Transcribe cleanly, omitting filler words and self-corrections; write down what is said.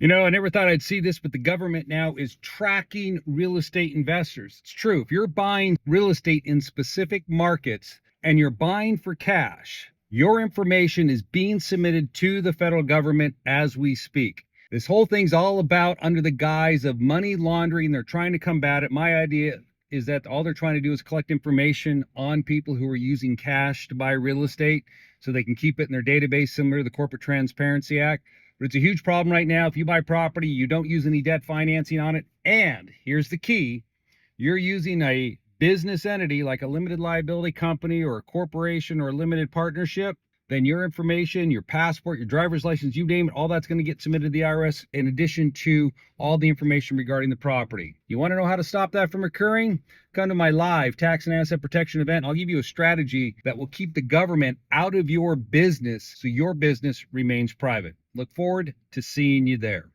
You know, I never thought I'd see this, but the government now is tracking real estate investors. It's true. If you're buying real estate in specific markets and you're buying for cash, your information is being submitted to the federal government as we speak. This whole thing's all about under the guise of money laundering. They're trying to combat it. My idea is that all they're trying to do is collect information on people who are using cash to buy real estate so they can keep it in their database, similar to the Corporate Transparency Act. But it's a huge problem right now. If you buy property, you don't use any debt financing on it. And here's the key. You're using a business entity like a limited liability company or a corporation or a limited partnership, then your information, your passport, your driver's license, you name it, all that's going to get submitted to the IRS in addition to all the information regarding the property. You want to know how to stop that from occurring? Come to my live tax and asset protection event. I'll give you a strategy that will keep the government out of your business so your business remains private. Look forward to seeing you there.